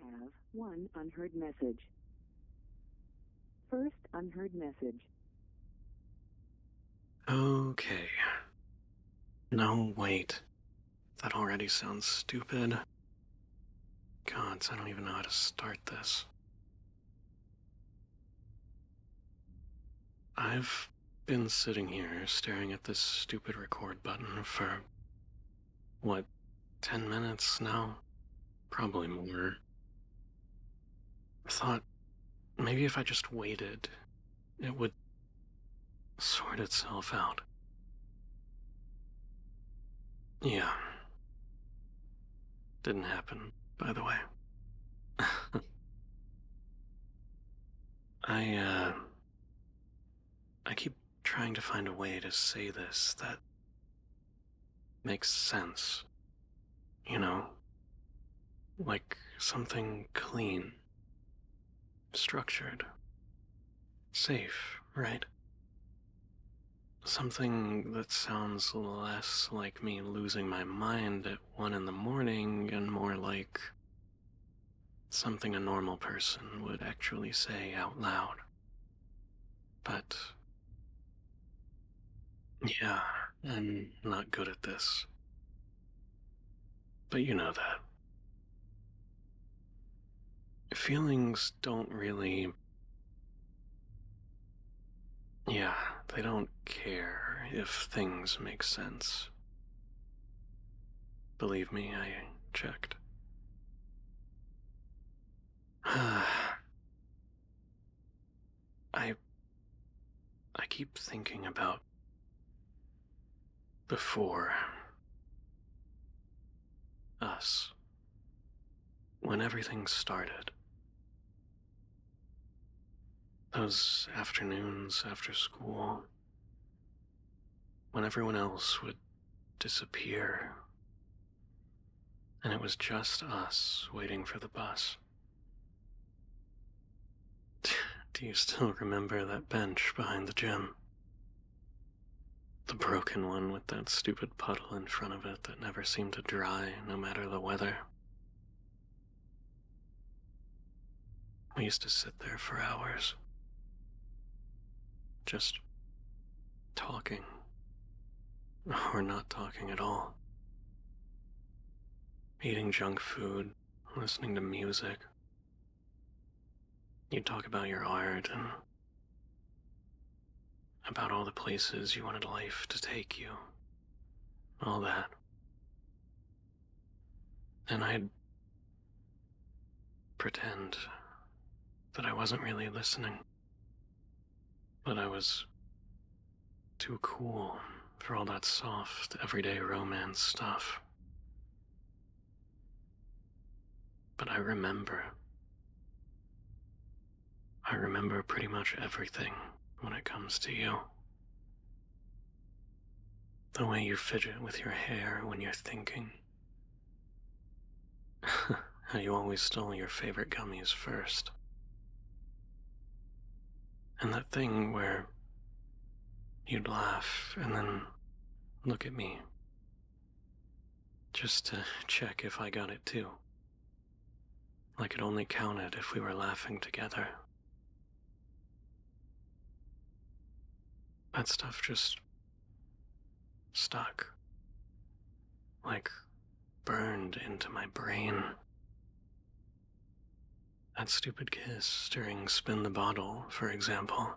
have one unheard message. First unheard message. Okay. No, wait. That already sounds stupid. Gods, I don't even know how to start this. I've been sitting here staring at this stupid record button for, what, 10 minutes now? Probably more. I thought maybe if I just waited, it would sort itself out. Yeah. Didn't happen, by the way. I keep trying to find a way to say this that makes sense. You know? Like something clean, structured, safe, right? Something that sounds less like me losing my mind at 1 in the morning and more like something a normal person would actually say out loud. But yeah, I'm not good at this. But you know that. Feelings don't really. Yeah, they don't care if things make sense. Believe me, I checked. I keep thinking about before us, when everything started. Those afternoons after school, when everyone else would disappear, and it was just us waiting for the bus. Do you still remember that bench behind the gym? The broken one with that stupid puddle in front of it that never seemed to dry no matter the weather. We used to sit there for hours, just talking, or not talking at all. Eating junk food, listening to music. You'd talk about your art and about all the places you wanted life to take you. All that. And I'd pretend that I wasn't really listening. That I was too cool for all that soft, everyday romance stuff. But I remember pretty much everything when it comes to you. The way you fidget with your hair when you're thinking. How you always stole your favorite gummies first. And that thing where you'd laugh and then look at me. Just to check if I got it too. Like it only counted if we were laughing together. That stuff just stuck. Like burned into my brain. That stupid kiss during Spin the Bottle, for example.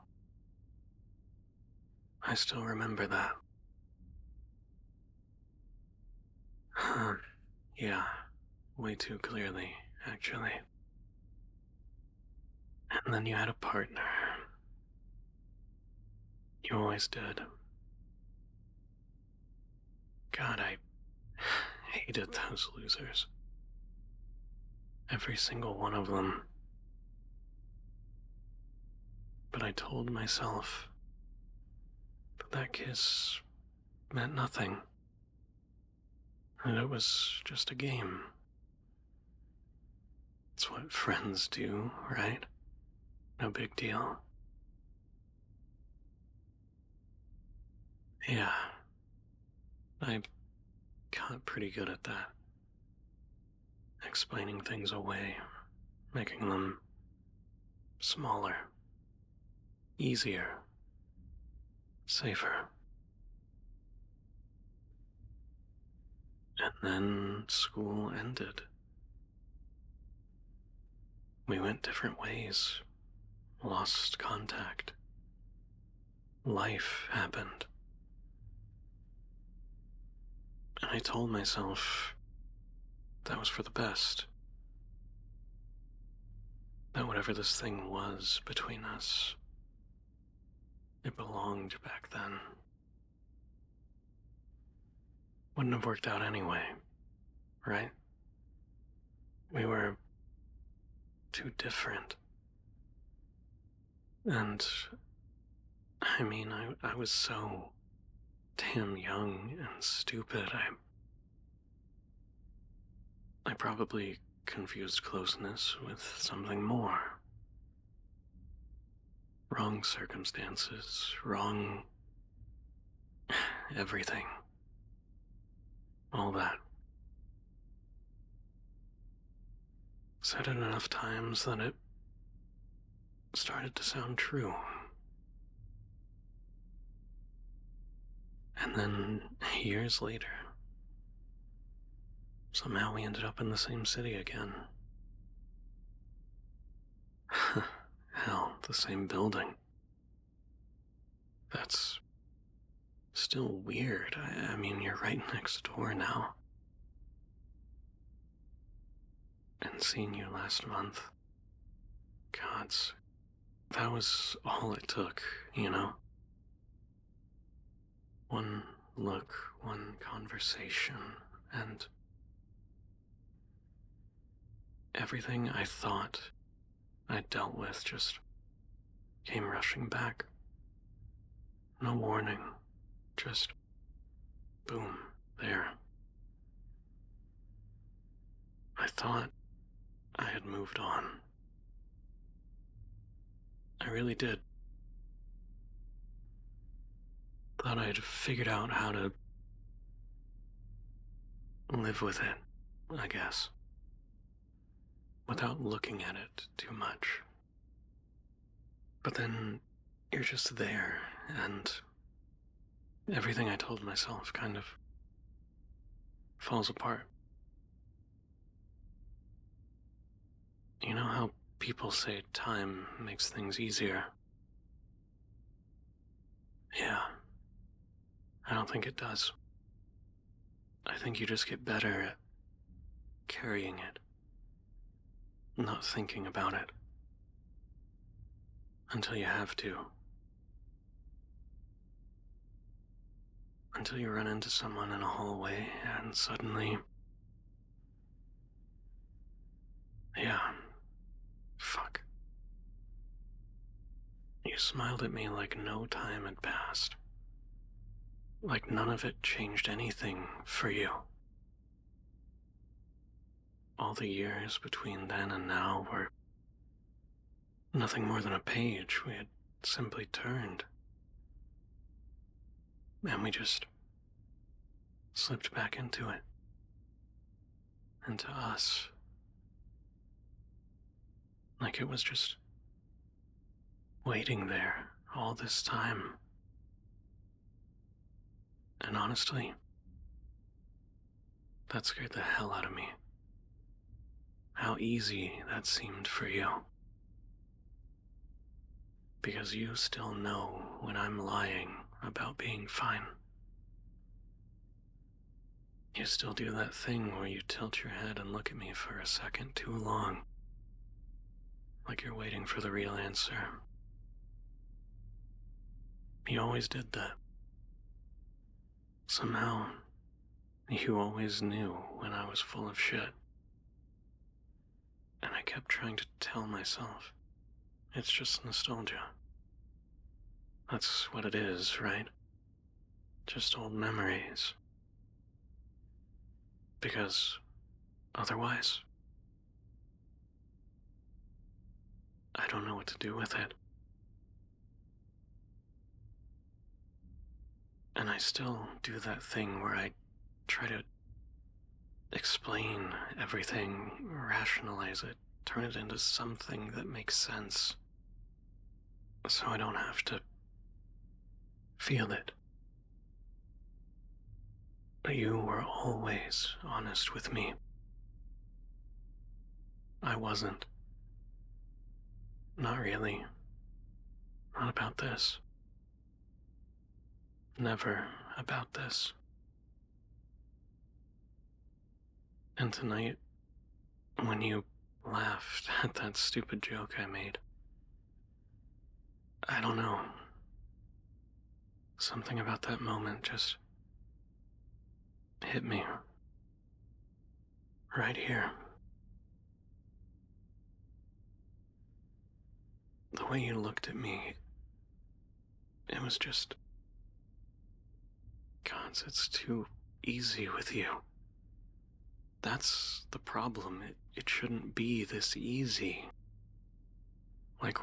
I still remember that. Yeah, way too clearly, actually. And then you had a partner. You always did. God, I hated those losers. Every single one of them. But I told myself that kiss meant nothing. And it was just a game. It's what friends do, right? No big deal. Yeah. I got pretty good at that. Explaining things away making them smaller, easier, safer. And then school ended. We went different ways, lost contact. Life happened. And I told myself that was for the best. That whatever this thing was between us, it belonged back then. Wouldn't have worked out anyway, right? We were too different. And, I mean, I was so damn young and stupid. I probably confused closeness with something more. Wrong circumstances, wrong everything. All that. Said it enough times that it started to sound true. And then, years later, somehow we ended up in the same city again. Hell, the same building. That's still weird. I mean, you're right next door now. And seeing you last month, gods, that was all it took, you know? One look, one conversation, and everything I thought I'd dealt with just came rushing back. No warning, just boom, there. I thought I had moved on. I really did. Thought I'd figured out how to live with it, I guess, without looking at it too much. But then you're just there, and everything I told myself kind of falls apart. You know how people say time makes things easier? Yeah, I don't think it does. I think you just get better at carrying it, not thinking about it, until you have to. Until you run into someone in a hallway and suddenly, yeah, fuck. You smiled at me like no time had passed. Like none of it changed anything for you. All the years between then and now were nothing more than a page we had simply turned. And we just slipped back into it. Into us. Like it was just waiting there all this time. And honestly, that scared the hell out of me. How easy that seemed for you. Because you still know when I'm lying about being fine. You still do that thing where you tilt your head and look at me for a second too long. Like you're waiting for the real answer. You always did that. Somehow, you always knew when I was full of shit. And I kept trying to tell myself, it's just nostalgia. That's what it is, right? Just old memories. Because otherwise, I don't know what to do with it. And I still do that thing where I try to explain everything, rationalize it turn it into something that makes sense so I don't have to feel it. But you were always honest with me. I wasn't. Not really. Not about this. Never about this. And tonight, when you laughed at that stupid joke I made, I don't know. Something about that moment just hit me. Right here. The way you looked at me, it was just... God, it's too easy with you. That's the problem. It shouldn't be this easy. Like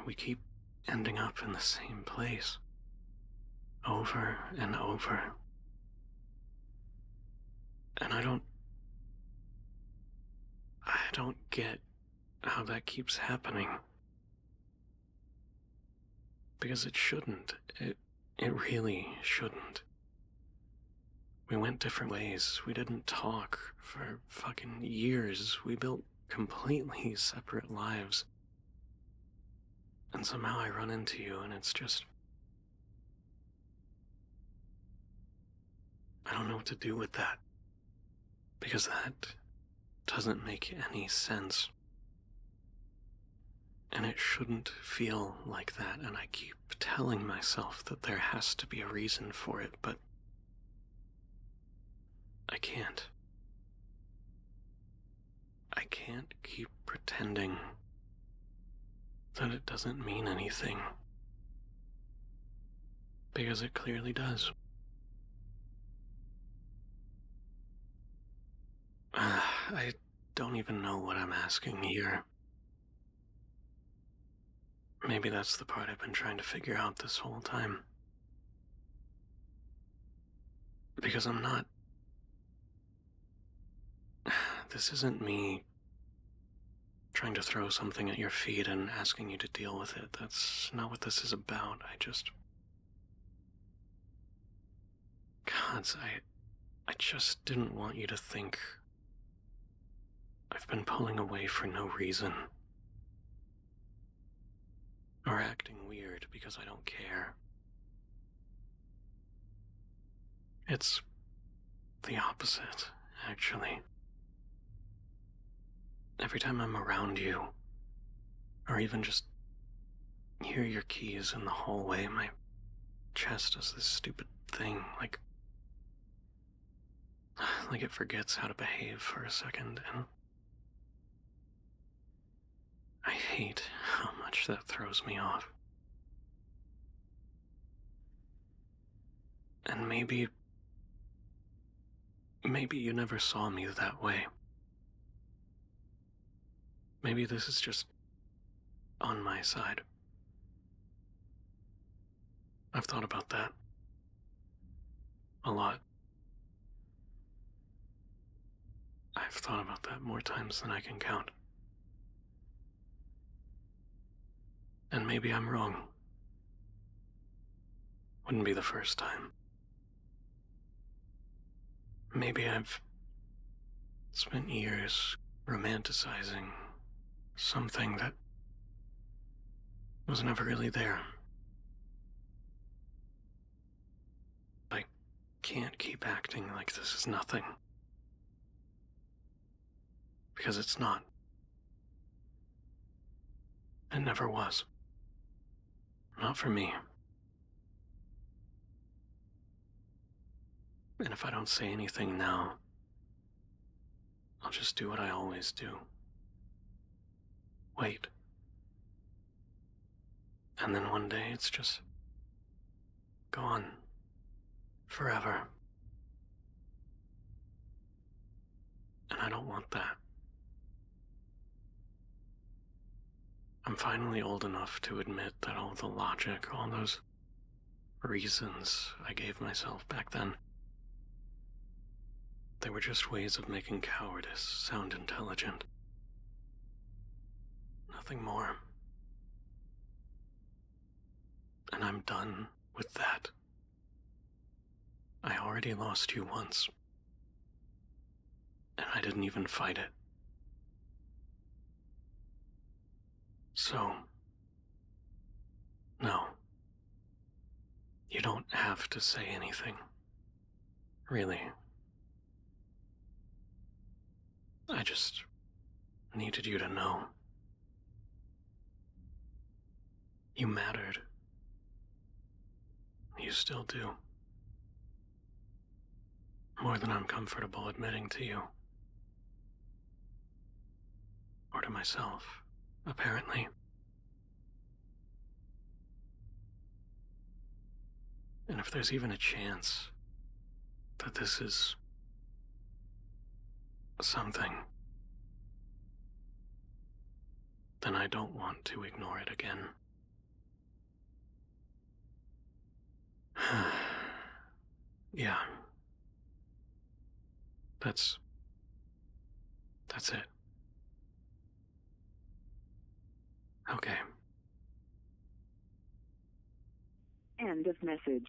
we keep ending up in the same place. Over and over. And I don't get how that keeps happening. Because it shouldn't. It really shouldn't. We went different ways. We didn't talk for fucking years. We built completely separate lives. And somehow I run into you and it's just... I don't know what to do with that. Because that doesn't make any sense. And it shouldn't feel like that, and I keep telling myself that there has to be a reason for it, but I can't. I can't keep pretending that it doesn't mean anything. Because it clearly does. I don't even know what I'm asking here. Maybe that's the part I've been trying to figure out this whole time. Because I'm not... This isn't me trying to throw something at your feet and asking you to deal with it. That's not what this is about. I just didn't want you to think I've been pulling away for no reason. Or acting weird because I don't care. It's the opposite, actually. Every time I'm around you, or even just hear your keys in the hallway, my chest does this stupid thing, like it forgets how to behave for a second, and I hate how much that throws me off. And maybe you never saw me that way. Maybe this is just on my side. I've thought about that. A lot. I've thought about that more times than I can count. And maybe I'm wrong. Wouldn't be the first time. Maybe I've spent years romanticizing something that was never really there. I can't keep acting like this is nothing. Because it's not. It never was. Not for me. And if I don't say anything now, I'll just do what I always do. Wait. And then one day it's just gone. Forever. And I don't want that. I'm finally old enough to admit that all the logic, all those reasons I gave myself back then, They were just ways of making cowardice sound intelligent. Nothing more. And I'm done with that. I already lost you once. And I didn't even fight it. So, no. You don't have to say anything. Really. I just needed you to know. You mattered. You still do. More than I'm comfortable admitting to you. Or to myself, apparently. And if there's even a chance that this is something, then I don't want to ignore it again. Yeah. That's it. Okay. End of message.